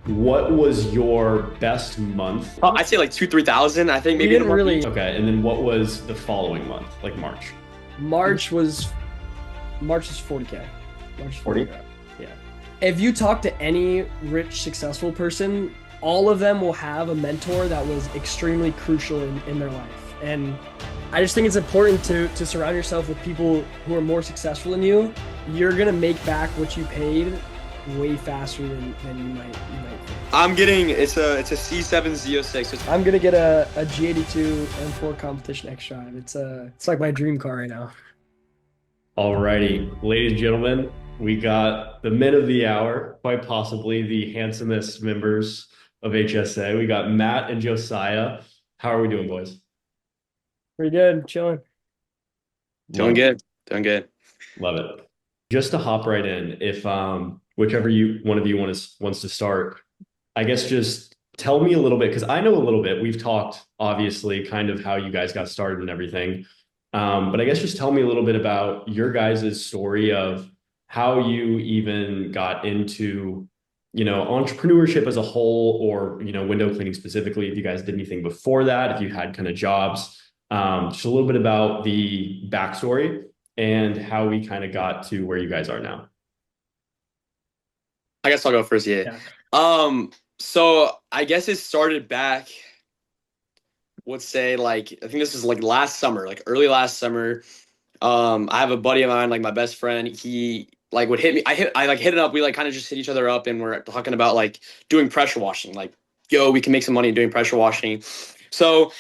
What was your best month? Oh, I'd say like 3,000. I think We maybe in a didn't month. really. Okay, and then what was the following month, like March? March was March is 40K. March is 40? 40K. Yeah. If you talk to any rich, successful person, all of them will have a mentor that was extremely crucial in their life. And I just think it's important to surround yourself with people who are more successful than you. You're gonna make back what you paid way faster than you might think. I'm getting it's a C7 Z06. I'm gonna get a G82 M4 competition X drive. It's like my dream car right now. Alrighty, ladies and gentlemen, we got the men of the hour, quite possibly the handsomest members of HSA. We got Matt and Josiah. How are we doing, boys? Pretty good, chilling. Doing Love it. good. Doing good. Love it. Just to hop right in, if whichever you one of you wants to start, I guess just tell me a little bit because I know a little bit. We've talked obviously kind of how you guys got started and everything. But I guess just tell me a little bit about your guys' story of how you even got into, entrepreneurship as a whole, or window cleaning specifically. If you guys did anything before that, if you had kind of jobs, just a little bit about the backstory and how we kind of got to where you guys are now. I guess I'll go first. Yeah. Yeah. So I guess it started back, let's say like I think this was like last summer, like early last summer. I have a buddy of mine, like my best friend. He like would hit me. I like hit it up. We like kind of just hit each other up, and we're talking about like doing pressure washing. Like, yo, we can make some money doing pressure washing. So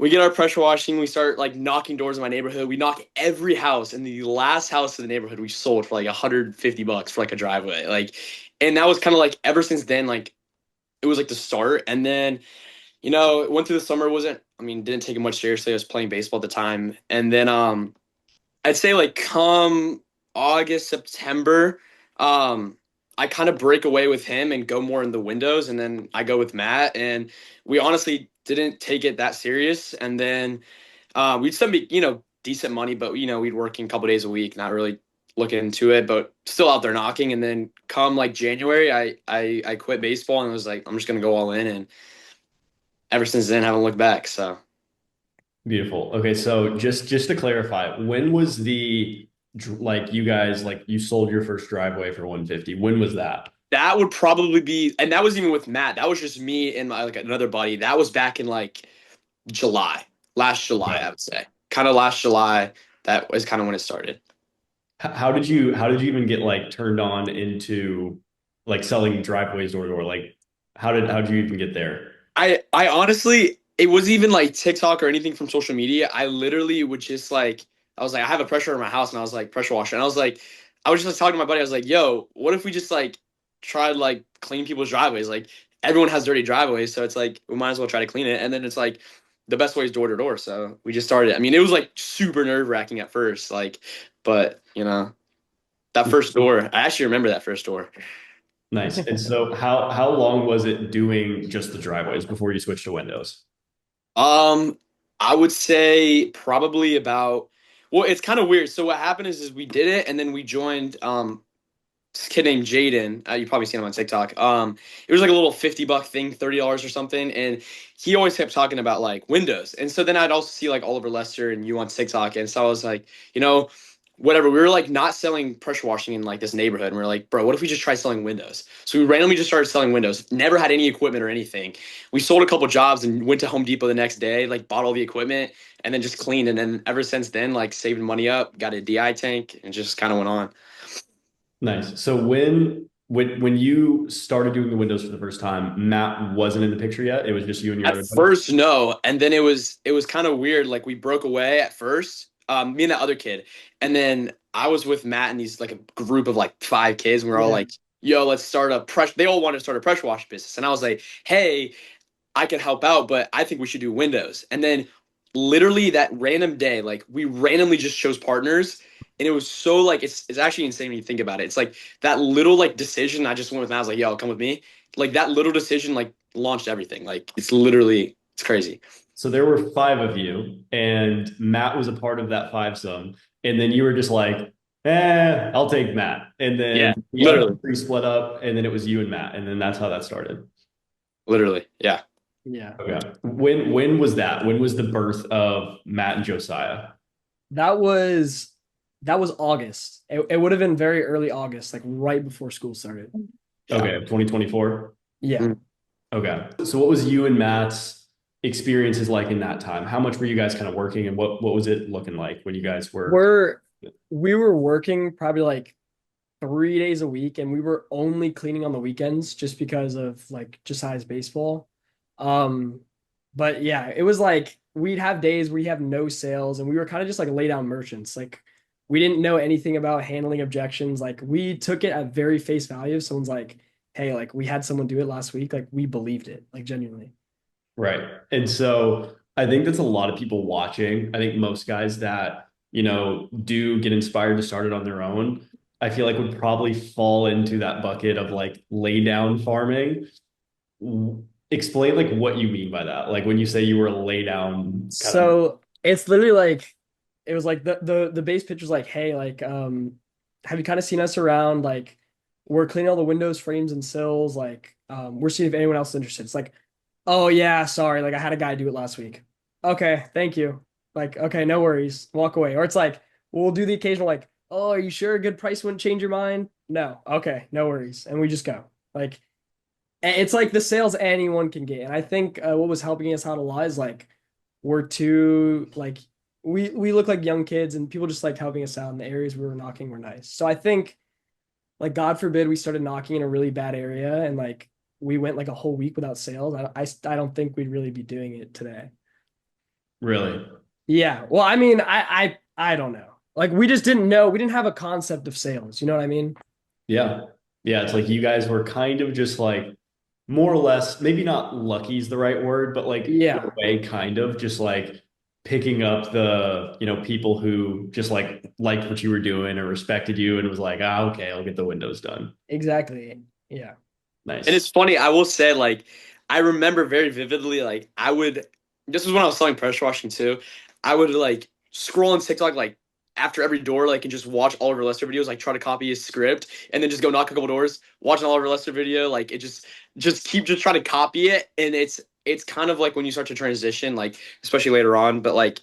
we get our pressure washing. We start like knocking doors in my neighborhood. We knock every house, and the last house in the neighborhood we sold for like $150 for like a driveway. Like, and that was kind of like ever since then, like it was like the start. And then went through the summer. Wasn't I mean didn't take it much seriously. I was playing baseball at the time, and then I'd say like come August, September, I kind of break away with him and go more in the windows, and then I go with Matt, and we honestly didn't take it that serious. And then we'd still be, decent money, but we'd working a couple days a week, not really looking into it, but still out there knocking. And then come like January, I quit baseball and was like, I'm just gonna go all in, and ever since then, haven't looked back. So. Beautiful. Okay, so just to clarify, when was like you guys like you sold your first driveway for 150? When was that? That would probably be, and that was even with Matt. That was just me and my like another buddy. That was back in like July, last July, Okay. I would say, kind of last July. That was kind of when it started. How did you even get like turned on into like selling driveways door to door? Like how did you even get there? I honestly, it wasn't even like TikTok or anything from social media. I literally would just like, I was like, I have a pressure in my house, and I was like pressure washer, and I was just like, talking to my buddy. I was like, yo, what if we just like tried like clean people's driveways? Like everyone has dirty driveways, so it's like we might as well try to clean it. And then it's like the best way is door to door. So we just started. I mean, it was like super nerve wracking at first, like, but that first door, I actually remember that first door. Nice. And so how long was it doing just the driveways before you switched to windows? Um, I would say probably about, well, it's kind of weird. So what happened is we did it, and then we joined this kid named Jaden. You probably seen him on TikTok. It was like a little $50 thing, $30 or something, and he always kept talking about like Windows. And so then I'd also see like Oliver Lester and you on TikTok, and so I was like, whatever. We were like not selling pressure washing in like this neighborhood, and we are like, bro, what if we just try selling windows? So we randomly just started selling windows. Never had any equipment or anything. We sold a couple jobs and went to Home Depot the next day, like bought all the equipment and then just cleaned. And then ever since then, like saving money up, got a DI tank, and just kind of went on. Nice. So when you started doing the windows for the first time, Matt wasn't in the picture yet. It was just you and your At other buddy. first, no, and then it was kind of weird. Like we broke away at first, me and that other kid, and then I was with Matt and these like a group of like five kids, and we are all Yeah. like, "Yo, let's start a pressure." They all wanted to start a pressure wash business, and I was like, "Hey, I can help out, but I think we should do windows." And then literally that random day, like we randomly just chose partners, and it was so like it's actually insane when you think about it. It's like that little like decision. I just went with Matt. I was like, "Yo, come with me." Like that little decision like launched everything. Like it's crazy. So there were five of you, and Matt was a part of that fivesome. And then you were just like, I'll take Matt. And Yeah, then the other literally, three split up, and then it was you and Matt, and then that's how that started. literally. Yeah. Yeah. Okay. When was that? When was the birth of Matt and Josiah? That was that was August. It would have been very early August, like right before school started. Yeah. Okay, 2024. Yeah. Mm. Okay. So what was you and Matt's experiences like in that time? How much were you guys kind of working and what was it looking like when you guys were? We're we were working probably like 3 days a week, and we were only cleaning on the weekends just because of like Josiah's baseball. Um, but yeah, it was like we'd have days where we have no sales, and we were kind of just like lay down merchants. Like we didn't know anything about handling objections. Like we took it at very face value. If someone's like, "Hey, like we had someone do it last week," like we believed it, like genuinely. Right. And so I think that's a lot of people watching. I think most guys that, do get inspired to start it on their own, I feel like would probably fall into that bucket of like lay down farming. Explain like what you mean by that. Like when you say you were a lay down kind of. So it's literally like it was like the base pitch was like, hey, like have you kind of seen us around? Like we're cleaning all the windows, frames, and sills. Like we're seeing if anyone else is interested. It's like, oh yeah, sorry, like I had a guy do it last week. Okay, thank you. Like, okay, no worries. Walk away. Or it's like, we'll do the occasional like, oh, are you sure a good price wouldn't change your mind? No. Okay, no worries. And we just go. Like it's like the sales anyone can get. And I think what was helping us out a lot is like we're too like we look like young kids, and people just liked helping us out, and the areas we were knocking were nice. So I think like God forbid we started knocking in a really bad area and like we went like a whole week without sales. I don't think we'd really be doing it today. Really? Yeah. Well, I mean, I don't know. Like we just didn't know. We didn't have a concept of sales. You know what I mean? Yeah. Yeah. It's like you guys were kind of just like more or less, maybe not lucky is the right word, but like in a Yeah. way, kind of just like picking up the, people who just like liked what you were doing or respected you and was like, okay, I'll get the windows done. Exactly. Yeah. And Nice. it's funny, I will say, like, I remember very vividly, like, this was when I was selling pressure washing too. I would, like, scroll on TikTok, like, after every door, like, and just watch Oliver Lester videos, like, try to copy his script, and then just go knock a couple doors, watch an Oliver Lester video, like, just keep just trying to copy it. And it's kind of like when you start to transition, like, especially later on, but, like,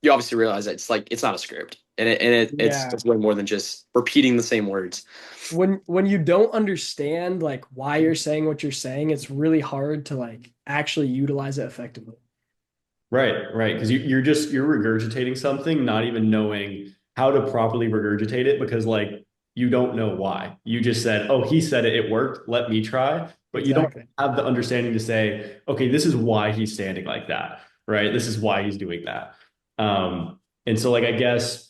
you obviously realize that it's, like, it's not a script. It's Yeah. way more than just repeating the same words. When you don't understand like why you're saying what you're saying, it's really hard to like actually utilize it effectively. Right, right. Because you're regurgitating something, not even knowing how to properly regurgitate it because like you don't know why. You just said, "Oh, he said it, it worked. Let me try." But you don't Exactly. have the understanding to say, "Okay, this is why he's standing like that." Right? This is why he's doing that. And so like I guess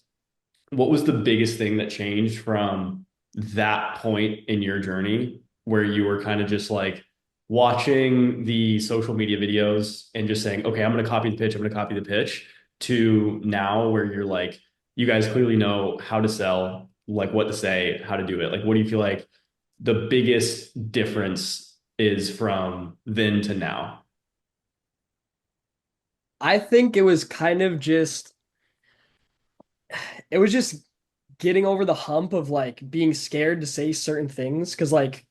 what was the biggest thing that changed from that point in your journey where you were kind of just like watching the social media videos and just saying, okay, I'm going to copy the pitch, I'm going to copy the pitch to now where you're like, you guys clearly know how to sell, like what to say, how to do it. Like, what do you feel like the biggest difference is from then to now? I think it was just getting over the hump of like being scared to say certain things. Cause like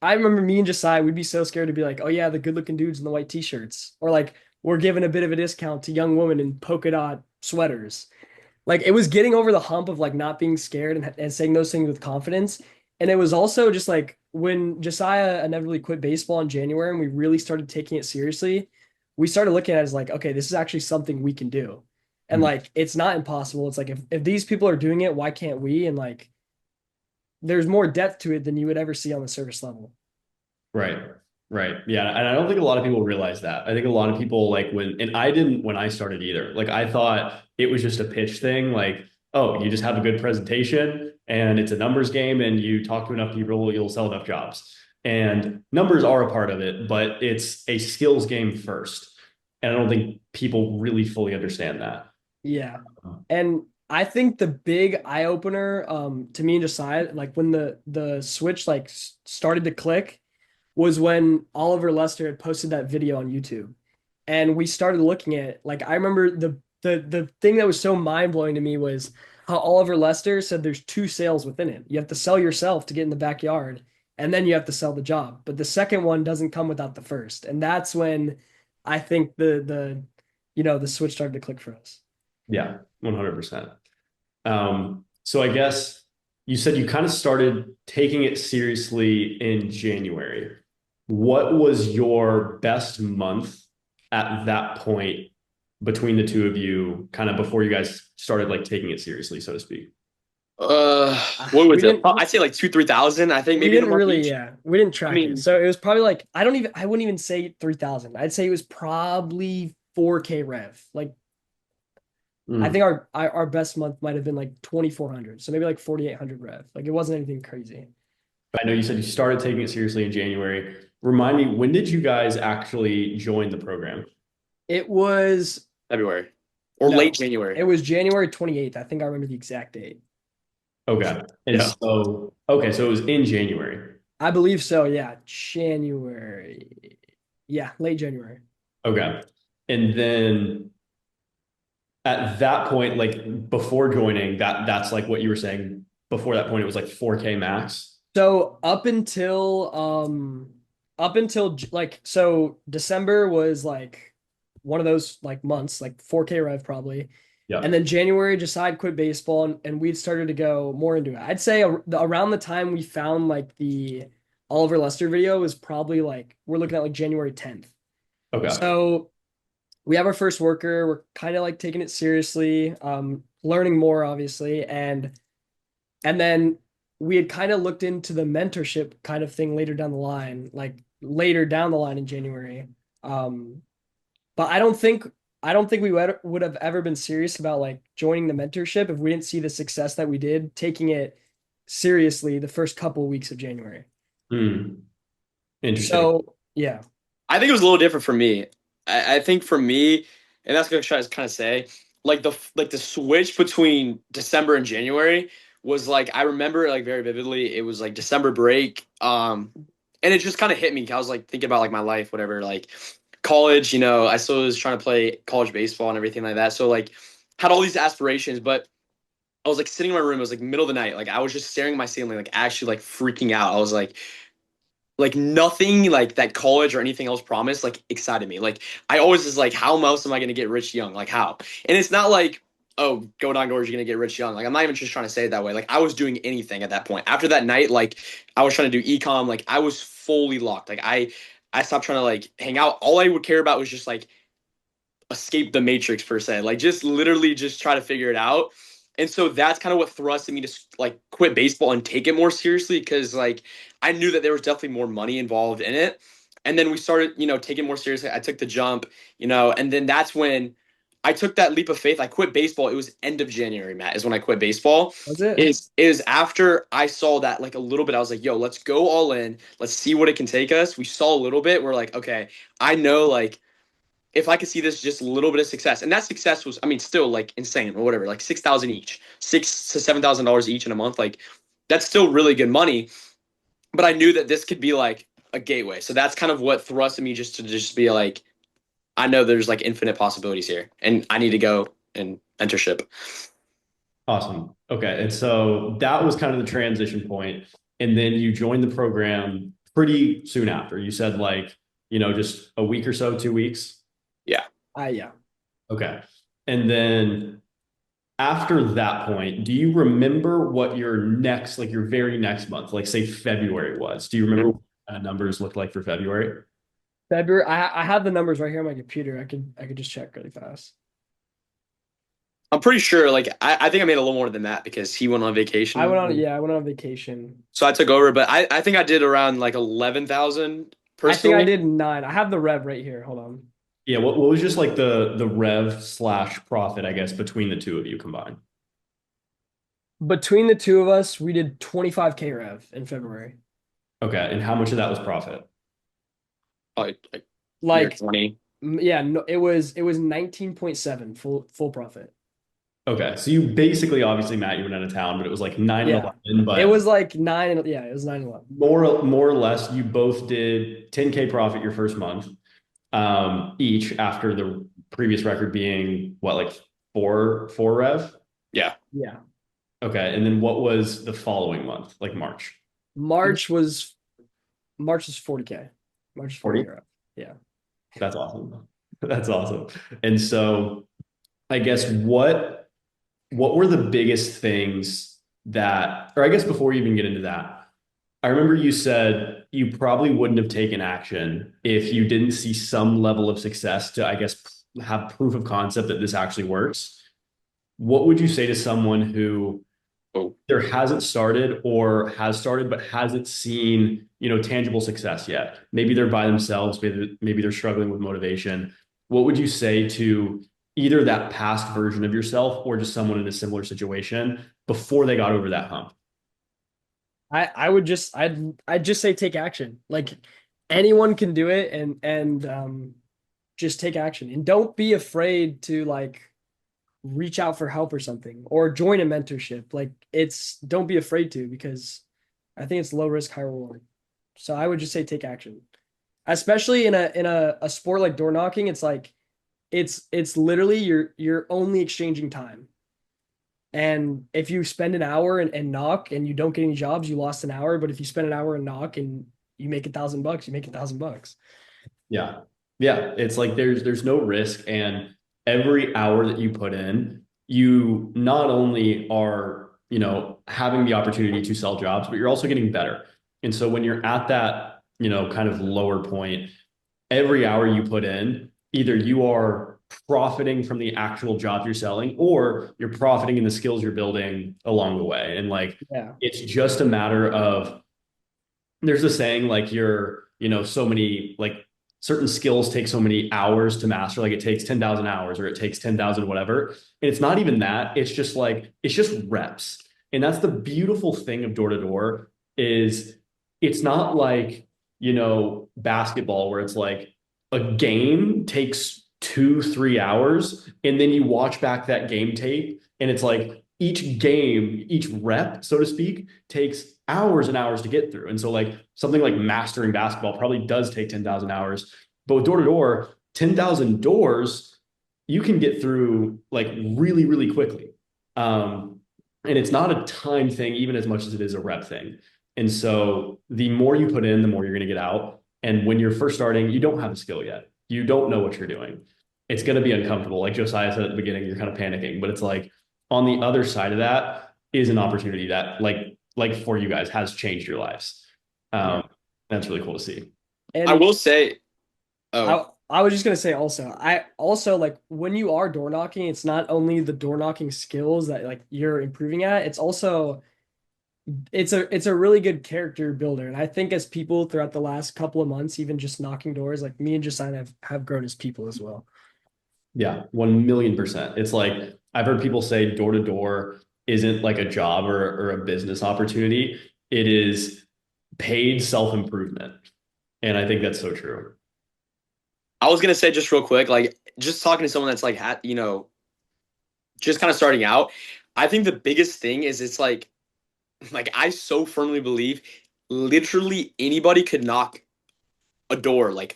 I remember me and Josiah, we'd be so scared to be like, oh yeah, the good looking dudes in the white t-shirts. Or like we're giving a bit of a discount to young women in polka dot sweaters. Like it was getting over the hump of like not being scared and saying those things with confidence. And it was also just like when Josiah inevitably quit baseball in January and we really started taking it seriously, we started looking at it as like, okay, this is actually something we can do. And like it's not impossible. It's like if these people are doing it, why can't we? And like there's more depth to it than you would ever see on the surface level. Right. Right. Yeah. And I don't think a lot of people realize that. I think a lot of people like and I didn't when I started either. Like I thought it was just a pitch thing. Like, oh, you just have a good presentation and it's a numbers game and you talk to enough people, you'll sell enough jobs. And numbers are a part of it, but it's a skills game first. And I don't think people really fully understand that. Yeah. And I think the big eye opener to me and Josiah, like when the switch like started to click was when Oliver Lester had posted that video on YouTube. And we started looking at it. Like I remember the thing that was so mind-blowing to me was how Oliver Lester said there's two sales within it. You have to sell yourself to get in the backyard, and then you have to sell the job. But the second one doesn't come without the first. And that's when I think the switch started to click for us. Yeah, 100%. So I guess you said you kind of started taking it seriously in January. What was your best month at that point between the two of you, kind of before you guys started like taking it seriously, so to speak? What We was it? didn't Oh, I'd say like 2, 3 thousand. I think we maybe in a didn't month really, each. yeah, we didn't I track it. mean, So it was probably like I wouldn't even say 3,000. I'd say it was probably 4K rev. Like I think Mm. our best month might have been like 2,400. So maybe like 4,800 rev. Like it wasn't anything crazy. I know you said you started taking it seriously in January. Remind me, when did you guys actually join the program? It was February or late No, January. it was January 28th. I think I remember the exact date. Okay. And Yeah. so, okay, so it was in January. I believe so. Yeah, January. Yeah, late January. Okay. And then at that point, like before joining, that's like what you were saying. Before that point, it was like 4K max. So like so December was like one of those like months, like 4K rev probably. And Yeah. then January, Josiah quit baseball and we'd started to go more into it. I'd say around the time we found like the Oliver Lester video is probably like we're looking at like January 10th. Okay. So we have our first worker. We're kind of like taking it seriously, learning more obviously, and then we had kind of looked into the mentorship kind of thing later down the line, like later down the line in January. Um, but I don't think we would have ever been serious about like joining the mentorship if we didn't see the success that we did taking it seriously the first couple of weeks of January. Hmm. Interesting. So yeah, I think it was a little different for me. I think for me, and that's what I try to kind of say, like the switch between December and January was like I remember it like very vividly. It was like December break, and it just kind of hit me. I was like thinking about like my life, whatever, like college. I still was trying to play college baseball and everything like that. So like had all these aspirations, but I was like sitting in my room. It was like middle of the night. Like I was just staring at my ceiling, like actually like freaking out. I was like nothing like that college or anything else promised like excited me. Like I always was like, how else am I gonna get rich young? Like how? And it's not like, oh, go down doors, you're gonna get rich young. Like I'm not even just trying to say it that way. Like I was doing anything at that point. After that night, like I was trying to do ecom, like I was fully locked. Like I stopped trying to like hang out. All I would care about was just like escape the matrix per se, like just literally just try to figure it out. And so that's kind of what thrusted me to like quit baseball and take it more seriously, because like I knew that there was definitely more money involved in it. And then we started taking it more seriously. I took the jump, and then that's when I took that leap of faith. I quit baseball. It was end of January, Matt, is when I quit baseball. was it? Is after I saw that like a little bit. I was like, yo, let's go all in, let's see what it can take us. We saw a little bit, we're like, okay, I know, like if I could see this just a little bit of success, and that success was, I mean, still like insane or whatever, like 6,000 each, $6,000 to $7,000 each in a month, like that's still really good money. But I knew that this could be like a gateway, so that's kind of what thrusted me just to just be like, I know there's like infinite possibilities here, and I need to go and mentorship. Awesome. Okay. And so that was kind of the transition point. And then you joined the program pretty soon after. You said like, just a week or so, 2 weeks. Yeah. Yeah. Okay. And then after that point, do you remember what your next, like your very next month, like say February was? Do you remember what numbers looked like for February? February. I have the numbers right here on my computer. I could just check really fast. I'm pretty sure, like I think I made a little more than that because he went on vacation, I went on vacation. so I took over. But I think I did around like 11,000 I think I personally. did 9. I have the rev right here. Hold on. Yeah. What was just like the rev slash profit, I guess, between the two of you combined? Between the two of us, we did 25K rev in February. Okay. And how much of that was profit? Probably like near Like, 20. yeah, no, it was 19.7 full profit. Okay. So you basically, obviously, Matt, you went out of town, but it was like 9 and Yeah. 11, It but was like 9 and yeah, it was 9 and 11. more or less, you both did 10K profit your first month, each after the previous record being what, like four rev? Yeah. Yeah. Okay. And then what was the following month, like March? March was March was 40K. March is 40 40? euro. Yeah. That's awesome. That's awesome. And so I guess what were the biggest things that, or I guess before you even get into that, I remember you said you probably wouldn't have taken action if you didn't see some level of success to, I guess, have proof of concept that this actually works. What would you say to someone who Oh, either hasn't started or has started but hasn't seen, tangible success yet? Maybe they're by themselves, maybe they're struggling with motivation. What would you say to either that past version of yourself or just someone in a similar situation before they got over that hump? I would just I'd just say take action. Like anyone can do it, and just take action, and don't be afraid to like reach out for help or something, or join a mentorship. Like it's don't be afraid to, because I think it's low risk, high reward. So I would just say take action. Especially in a sport like door knocking, it's like it's literally you're only exchanging time. And if you spend an hour and knock and you don't get any jobs, you lost an hour. But if you spend an hour and knock and you make $1,000, you make $1,000. Yeah. Yeah. It's like there's no risk. And every hour that you put in, you not only are, having the opportunity to sell jobs, but you're also getting better. And so when you're at that, kind of lower point, every hour you put in, either you are profiting from the actual job you're selling or you're profiting in the skills you're building along the way. And like Yeah. it's just a matter of there's a saying like so many like certain skills take so many hours to master, like it takes 10,000 hours or it takes 10,000 whatever. And it's not even that. It's just like it's just reps. And that's the beautiful thing of door to door is it's not like, basketball where it's like a game takes 2, 3 hours and then you watch back that game tape and it's like each game, each rep, so to speak, takes hours and hours to get through. And so like something like mastering basketball probably does take 10,000 hours, but with door to door, 10,000 doors, you can get through like really, really quickly. And it's not a time thing, even as much as it is a rep thing. And so the more you put in, the more you're going to get out. And when you're first starting, you don't have a skill yet. You don't know what you're doing. It's going to be uncomfortable. Like Josiah said at the beginning, you're kind of panicking, but it's like on the other side of that is an opportunity that like for you guys has changed your lives. Yeah. That's really cool to see. I And will say, oh, I was just gonna say also, I also like when you are door knocking, it's not only the door knocking skills that like you're improving at, it's also it's a really good character builder. And I think as people throughout the last couple of months, even just knocking doors, like me and Josiah have grown as people as well. Yeah, 1,000,000%. It's like I've heard people say door to door isn't like a job or a business opportunity. It is paid self-improvement. And I think that's so true. I was gonna say just real quick, like just talking to someone that's like just kind of starting out. I think the biggest thing is it's like I so firmly believe literally anybody could knock a door like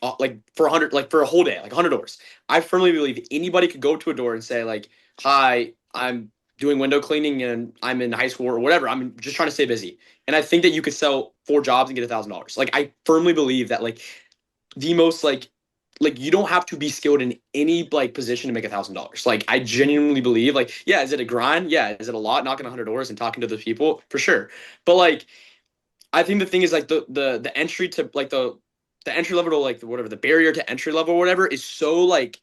for 100 like for a whole day like 100 doors. I firmly believe anybody could go to a door and say like, hi, I'm doing window cleaning and I'm in high school or whatever, I'm just trying to stay busy, and I think that you could sell 4 jobs and get $1,000. Like I firmly believe that like the most like you don't have to be skilled in any like position to make $1,000. Like I genuinely believe like, yeah, is it a grind? Yeah, is it a lot knocking 100 doors and talking to those people? For sure. But like I think the thing is like the entry to like the entry level to like whatever the barrier to entry level or whatever is so like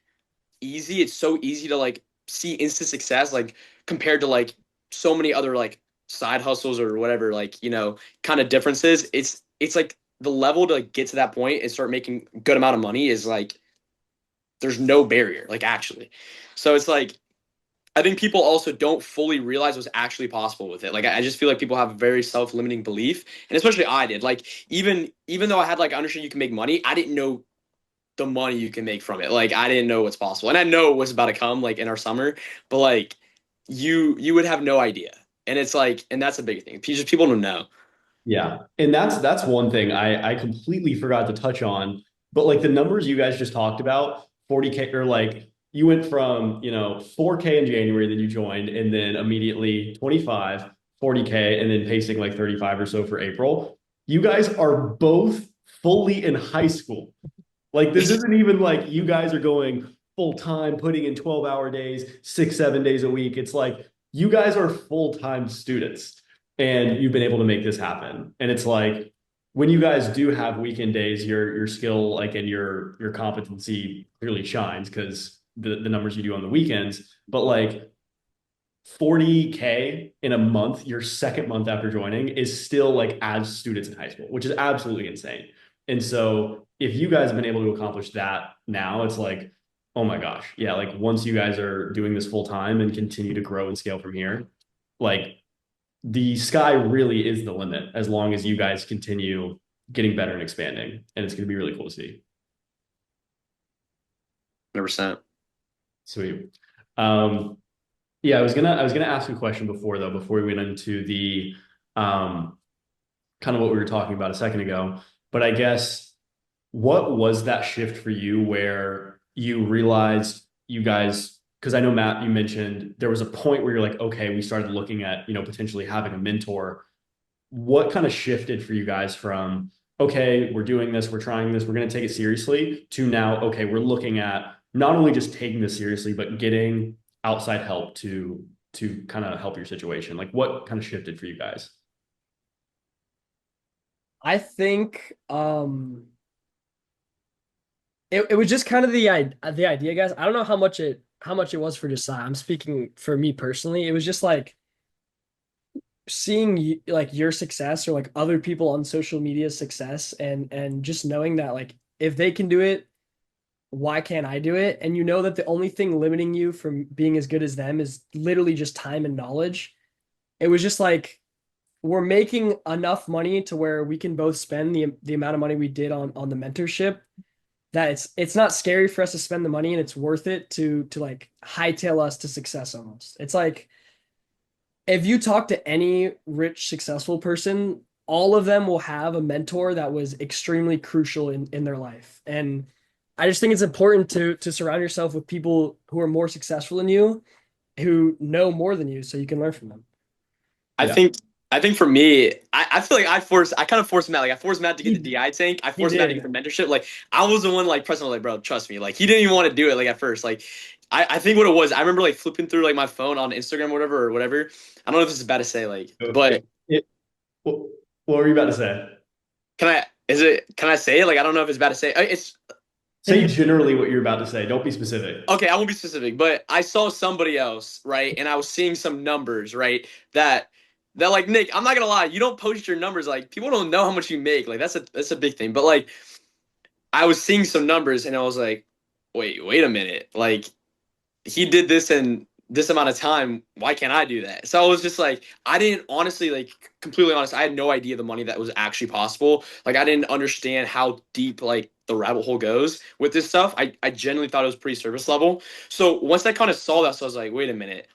easy. It's so easy to like see instant success like compared to like so many other like side hustles or whatever like kind of differences. It's like the level to like get to that point and start making good amount of money is like there's no barrier like actually. So it's like I think people also don't fully realize what's actually possible with it. Like I just feel like people have a very self-limiting belief, and especially I did. Like even though I had like I understand you can make money, I didn't know the money you can make from it. Like I didn't know what's possible, and I know what's about to come like in our summer, but like you would have no idea, and it's like, and that's a big thing. People don't know. Yeah. And that's one thing I completely forgot to touch on. But like the numbers you guys just talked about, 40K or like you went from, 4K in January, then you joined, and then immediately 25. 40K and then pacing like 35 or so for April. You guys are both fully in high school. Like this isn't even like you guys are going full time, putting in 12-hour days, 6, 7 days a week. It's like you guys are full-time students and you've been able to make this happen. And it's like when you guys do have weekend days, your skill like and your competency clearly shines because the numbers you do on the weekends, but like 40K in a month, your second month after joining, is still like as students in high school, which is absolutely insane. And so if you guys have been able to accomplish that now, it's like, oh my gosh, yeah, like once you guys are doing this full time and continue to grow and scale from here, like the sky really is the limit as long as you guys continue getting better and expanding. And it's going to be really cool to see. 100%. Sweet. Yeah, I was gonna ask a question before though, before we went into the kind of what we were talking about a second ago. But I guess what was that shift for you where you realized you guys, because I know Matt, you mentioned there was a point where you're like, okay, we started looking at, potentially having a mentor. What kind of shifted for you guys from, okay, we're doing this, we're trying this, we're going to take it seriously, to now, okay, we're looking at not only just taking this seriously, but getting outside help to kind of help your situation? Like what kind of shifted for you guys? I think it was just kind of the idea, guys. I don't know how much it was for Josiah. I'm speaking for me personally. It was just like seeing like your success or like other people on social media success and just knowing that like if they can do it, why can't I do it? And you know that the only thing limiting you from being as good as them is literally just time and knowledge. It was just like we're making enough money to where we can both spend the amount of money we did on the mentorship, that it's not scary for us to spend the money, and it's worth it to like hightail us to success almost. It's like if you talk to any rich successful person, all of them will have a mentor that was extremely crucial in their life. And I just think it's important to surround yourself with people who are more successful than you, who know more than you, so you can learn from them. I Yeah. think I think for me, I feel like I kind of forced Matt. Like I forced Matt to get the He, DI tank. I he forced Matt to get did. the mentorship. Like I was the one like pressing like, bro, trust me. Like he didn't even want to do it like at first. Like I think what it was, I remember like flipping through like my phone on Instagram or whatever. I don't know if this is bad to say, like, but It, what, what were you about to say? can I say it? Like I don't know if it's bad to say. It's Say generally what you're about to say. Don't be specific. okay, I won't be specific, but I saw somebody else, right? And I was seeing some numbers, right? That like Nick, I'm not gonna lie, you don't post your numbers, like people don't know how much you make. Like that's a big thing. But like I was seeing some numbers and I was like, wait a minute. Like he did this in this amount of time. Why can't I do that? So I was just like, I didn't honestly, like, completely honest, I had no idea the money that was actually possible. Like, I didn't understand how deep, like, the rabbit hole goes with this stuff. I genuinely thought it was pretty surface level. So once I kind of saw that, so I was like, wait a minute.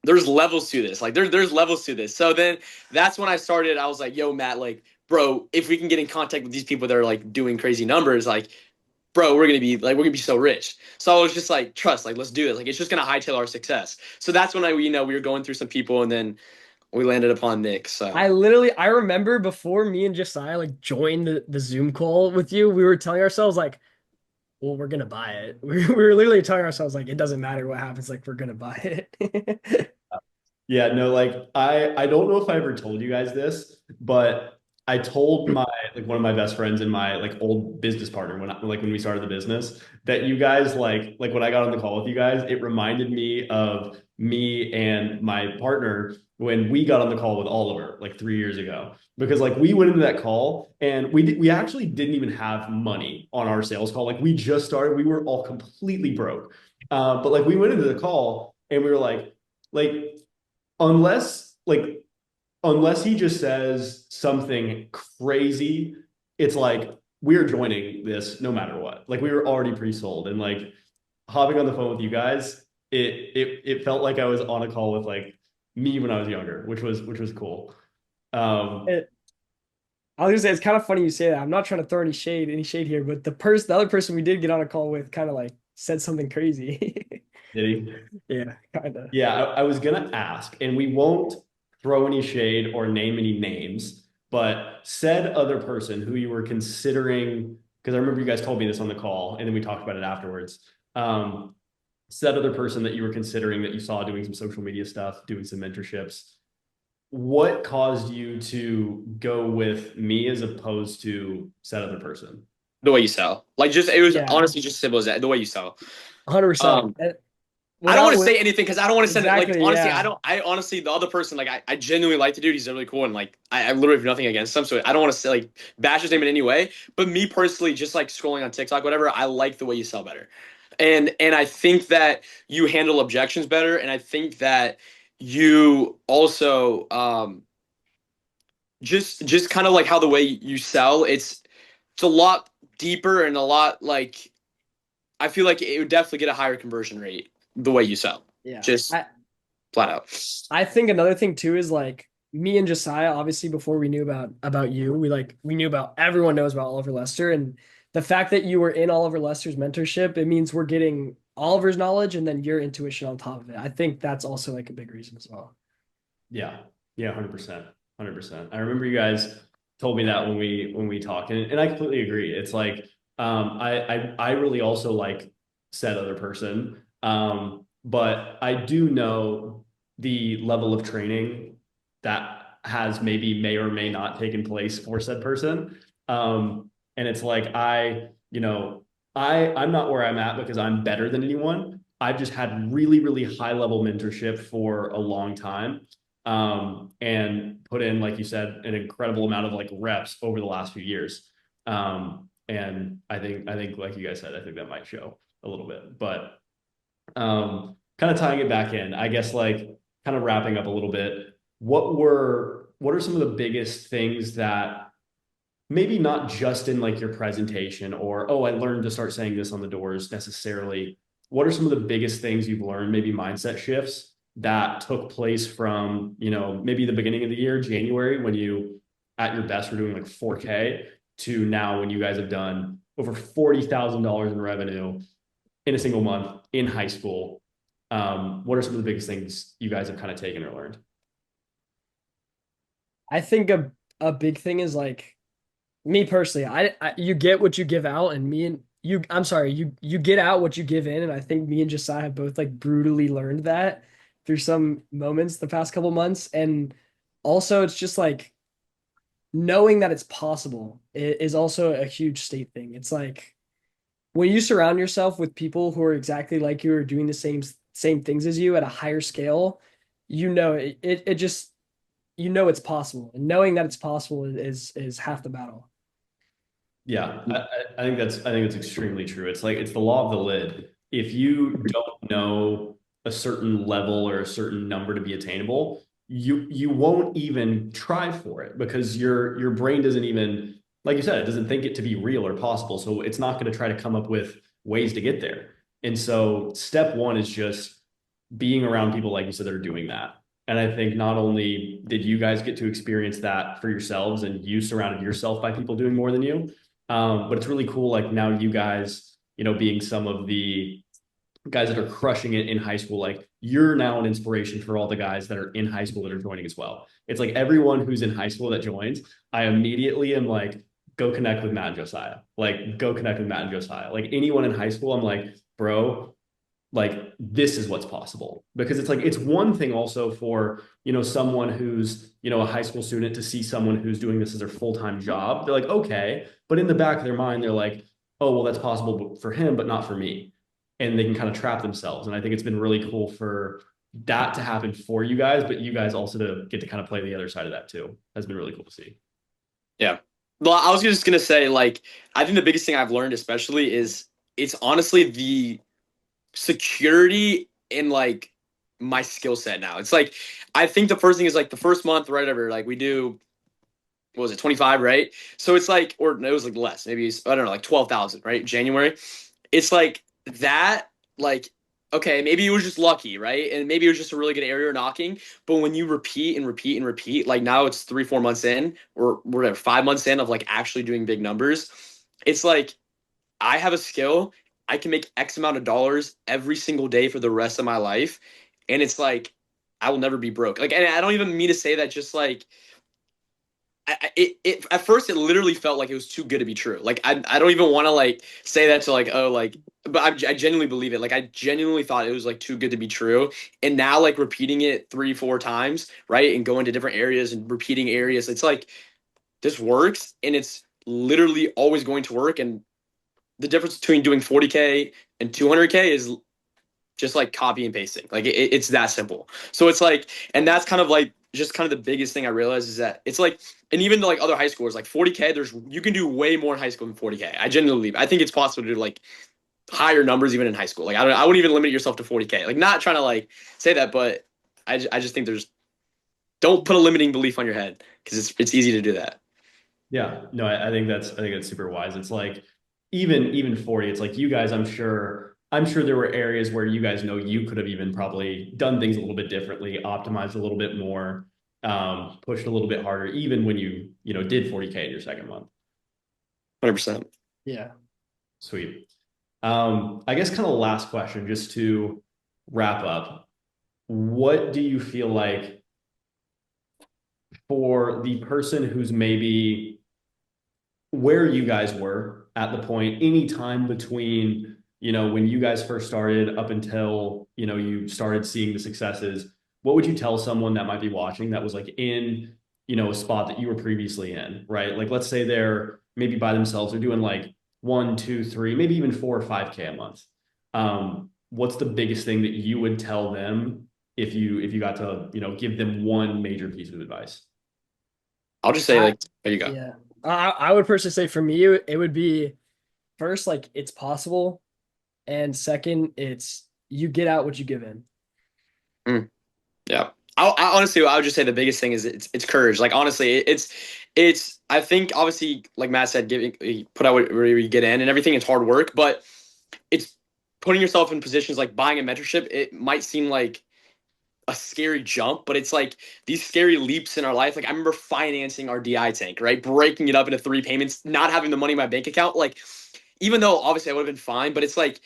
There's levels to this. Like, there's levels to this. So then that's when I started. I was like, yo, Matt, like, bro, if we can get in contact with these people that are, like, doing crazy numbers, like, bro, we're gonna be so rich. So I was just like, trust, like, let's do it. Like, it's just gonna hightail our success. So that's when we were going through some people, and then we landed upon Nick. So I remember before me and Josiah like joined the Zoom call with you, we were telling ourselves like, well, we're gonna buy it. We were literally telling ourselves like it doesn't matter what happens, like we're gonna buy it. Yeah, no, like I don't know if I ever told you guys this, but I told my like one of my best friends and my like old business partner when we started the business that you guys like when I got on the call with you guys, it reminded me of me and my partner when we got on the call with Oliver like 3 years ago. Because like we went into that call and we actually didn't even have money on our sales call. Like we just started, we were all completely broke. But like we went into the call and we were like unless like unless he just says something crazy, it's like we're joining this no matter what. Like we were already pre-sold and like hopping on the phone with you guys, it felt like I was on a call with like me when I was younger, which was cool. Um It- I was gonna say it's kind of funny you say that. I'm not trying to throw any shade here, but the other person we did get on a call with kind of like said something crazy. did he? Yeah, kind of. Yeah, I was gonna ask, and we won't throw any shade or name any names, but said other person who you were considering, because I remember you guys told me this on the call and then we talked about it afterwards. Said other person that you were considering that you saw doing some social media stuff, doing some mentorships. What caused you to go with me as opposed to said other person? The way you sell. Like just it was Yeah, honestly just simple as that. The way you sell. 100%. Um, I don't want Without to wi- say anything because I don't want to send it. Like exactly, honestly, yeah. I honestly the other person like I genuinely like the dude. He's really cool and like I literally have nothing against him. So I don't want to say like bash his name in any way. But me personally, just like scrolling on TikTok, whatever, I like the way you sell better. And I think that you handle objections better. And I think that you also just kind of like how the way you sell, it's a lot deeper and a lot like I feel like it would definitely get a higher conversion rate the way you sell. Yeah. Just flat out. I think another thing too is like me and Josiah, obviously before we knew about you, we knew about everyone knows about Oliver Lester, and the fact that you were in Oliver Lester's mentorship, it means we're getting Oliver's knowledge and then your intuition on top of it. I think that's also like a big reason as well. Yeah. Yeah, 100%. 100%. I remember you guys told me that when we talked, and I completely agree. It's like I really also like said other person. But I do know the level of training that has maybe may or may not taken place for said person. And it's like I'm not where I'm at because I'm better than anyone. I've just had really, really high level mentorship for a long time, and put in, like you said, an incredible amount of like reps over the last few years. And I think, like you guys said, I think that might show a little bit, but kind of tying it back in, I guess, like kind of wrapping up a little bit. What are some of the biggest things that maybe not just in like your presentation or, oh, I learned to start saying this on the doors necessarily. What are some of the biggest things you've learned, maybe mindset shifts that took place from, maybe the beginning of the year, January, when you at your best were doing like 4K to now when you guys have done over $40,000 in revenue in a single month in high school? What are some of the biggest things you guys have kind of taken or learned? I think a big thing is like me personally, I you get what you give out, and me and you, I'm sorry, you get out what you give in, and I think me and Josiah have both like brutally learned that through some moments the past couple months, and also it's just like knowing that it's possible is also a huge state thing. It's like when you surround yourself with people who are exactly like you or doing the same things as you at a higher scale, it just it's possible, and knowing that it's possible is half the battle. Yeah, I think that's extremely true. It's like it's the law of the lid. If you don't know a certain level or a certain number to be attainable, you won't even try for it because your brain doesn't even, like you said, it doesn't think it to be real or possible. So it's not going to try to come up with ways to get there. And so step one is just being around people like you said that are doing that. And I think not only did you guys get to experience that for yourselves and you surrounded yourself by people doing more than you, but it's really cool. Like now you guys, being some of the guys that are crushing it in high school, like you're now an inspiration for all the guys that are in high school that are joining as well. It's like everyone who's in high school that joins, I immediately am like, go connect with Matt and Josiah. Like, go connect with Matt and Josiah. Like anyone in high school, I'm like, bro, like this is what's possible, because it's like it's one thing also for someone who's a high school student to see someone who's doing this as their full-time job. They're like, okay, but in the back of their mind they're like, oh well, that's possible for him but not for me, and they can kind of trap themselves. And I think it's been really cool for that to happen for you guys, but you guys also to get to kind of play the other side of that too has been really cool to see. Yeah. Well, I was just gonna say, like, I think the biggest thing I've learned, especially, is it's honestly the security in like my skill set now. It's like I think the first thing is like the first month, right? Whatever, like we do, what was it, 25, right? So it's like, or no, it was like less, maybe I don't know, like 12,000, right? January. It's like that, like, okay, maybe it was just lucky, right? And maybe it was just a really good area knocking. But when you repeat and repeat and repeat, like now it's 3, 4 months in, or whatever, 5 months in of like actually doing big numbers, it's like I have a skill. I can make X amount of dollars every single day for the rest of my life. And it's like I will never be broke. Like, and I don't even mean to say that just like it at first it literally felt like it was too good to be true. Like I don't even want to like say that to like oh like but I genuinely believe it. Like I genuinely thought it was like too good to be true. And now like repeating it 3 4 times, right? And going to different areas and repeating areas, it's like this works and it's literally always going to work. And the difference between doing 40K and 200K is just like copy and pasting. Like it's that simple. So it's like, and that's kind of like just kind of the biggest thing I realized is that it's like, and even to like other high schoolers, like 40K, there's you can do way more in high school than 40K. I genuinely believe. I think it's possible to do like higher numbers even in high school. Like I wouldn't even limit yourself to 40K. Like not trying to like say that, but I just think there's don't put a limiting belief on your head because it's easy to do that. Yeah, no, I think that's super wise. It's like even 40, it's like you guys, I'm sure there were areas where you guys know you could have even probably done things a little bit differently, optimized a little bit more, pushed a little bit harder, even when you know, did 40K in your second month. 100%. Yeah. Sweet. I guess kind of last question, just to wrap up. What do you feel like for the person who's maybe where you guys were at the point, any time between, you know, when you guys first started up until, you know, you started seeing the successes, what would you tell someone that might be watching that was like in, you know, a spot that you were previously in, right? Like, let's say they're maybe by themselves, they're doing like 1, 2, 3, maybe even 4 or 5K a month. What's the biggest thing that you would tell them if you got to, you know, give them one major piece of advice? I'll just say I like there you go. yeah. I would personally say for me it would be first like it's possible, and second it's you get out what you give in. Mm. Yeah. I honestly, I would just say the biggest thing is it's courage. Like honestly, it's. I think obviously, like Matt said, giving put out where you get in and everything. It's hard work, but it's putting yourself in positions like buying a mentorship. It might seem like a scary jump, but it's like these scary leaps in our life. Like I remember financing our DI tank, right? Breaking it up into 3 payments, not having the money in my bank account. Like even though obviously I would have been fine, but it's like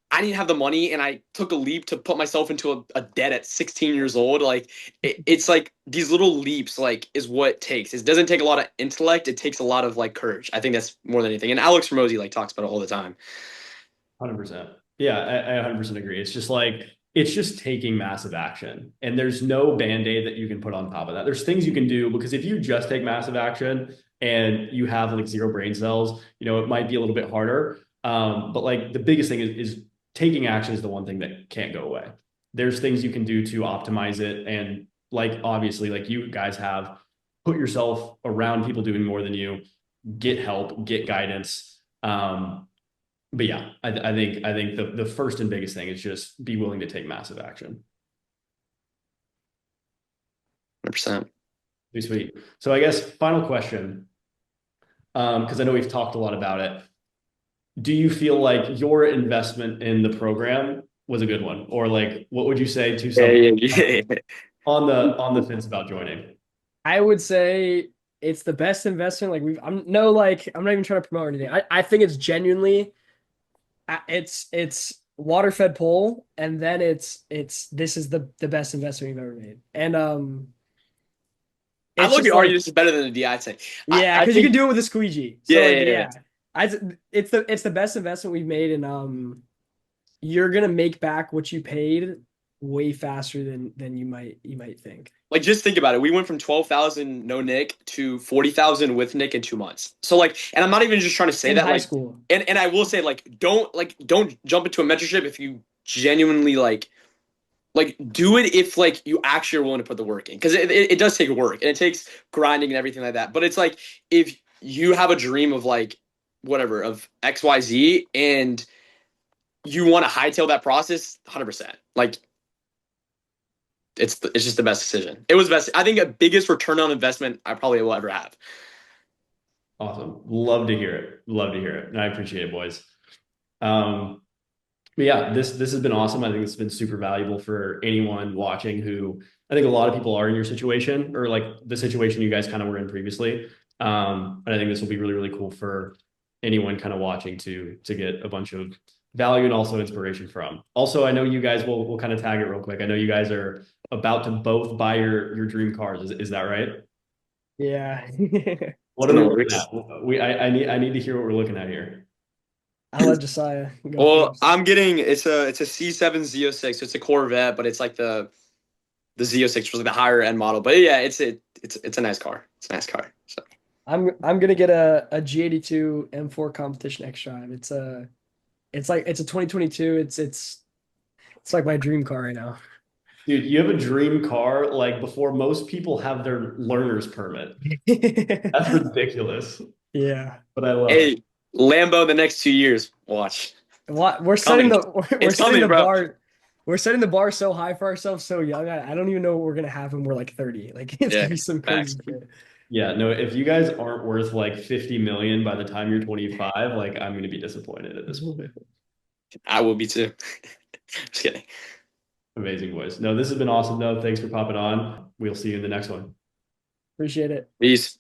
I didn't have the money and I took a leap to put myself into a debt at 16 years old. Like it's like these little leaps like is what it takes. It doesn't take a lot of intellect. It takes a lot of like courage. I think that's more than anything. And Alex Ramosi like talks about it all the time. 100%. Yeah, I 100% agree. It's just like, it's just taking massive action. And there's no band-aid that you can put on top of that. There's things you can do because if you just take massive action and you have like zero brain cells, you know, it might be a little bit harder. But like the biggest thing is taking action is the one thing that can't go away. There's things you can do to optimize it. And like, obviously, like you guys have put yourself around people doing more than you, get help, get guidance. But yeah, I think the first and biggest thing is just be willing to take massive action. 100%. Be sweet. So I guess final question, because I know we've talked a lot about it. Do you feel like your investment in the program was a good one, or like what would you say to Yeah, someone yeah, yeah. on the fence about joining? I would say it's the best investment. Like I'm not even trying to promote anything. I think it's genuinely it's water fed pole, and then it's this is the best investment we've ever made. And I it's look just at argue like this is better than the DI tank. yeah, I because you can think do it with a squeegee. yeah, So like yeah, yeah. yeah. I it's the best investment we've made, and you're gonna make back what you paid way faster than you might think. Like just think about it. We went from 12,000 no Nick to 40,000 with Nick in 2 months. So like, and I'm not even just trying to say In that high like, school. and I will say like don't jump into a mentorship if you genuinely like do it if like you actually are willing to put the work in because it does take work and it takes grinding and everything like that. But it's like if you have a dream of like whatever of XYZ and you want to hightail that process, 100%. Like it's just the best decision. It was best. I think a biggest return on investment I probably will ever have. Awesome. Love to hear it. Love to hear it. And I appreciate it, boys. Um, But yeah, this has been awesome. I think it's been super valuable for anyone watching who I think a lot of people are in your situation or like the situation you guys kind of were in previously. And I think this will be really, really cool for anyone kind of watching to get a bunch of value and also inspiration from. Also, I know you guys will kind of tag it real quick. I know you guys are about to both buy your dream cars. Is that right? Yeah. What It's are in we the looking works. at? I need to hear what we're looking at here. I'll let Josiah go Well, first. I'm getting it's a C7 Z06. It's a Corvette, but it's like the Z06 was like the higher end model. But yeah, it's a nice car. It's a nice car. So I'm gonna get a G82 M4 competition X Drive. It's a 2022. It's like my dream car right now. Dude, you have a dream car like before most people have their learner's permit. That's ridiculous, Yeah. but I love it. hey, Lambo the next 2 years. Watch. What we're It's setting coming. the we're It's setting coming, the bro. bar we're setting the bar so high for ourselves so young. I don't even know what we're gonna have when we're like 30. Like it's gonna Yeah. be some Facts. crazy shit. Yeah, no, if you guys aren't worth like 50 million by the time you're 25, like I'm gonna be disappointed at this point. I will be too. Just kidding. Amazing voice. No, this has been awesome though. Thanks for popping on. We'll see you in the next one. Appreciate it. Peace.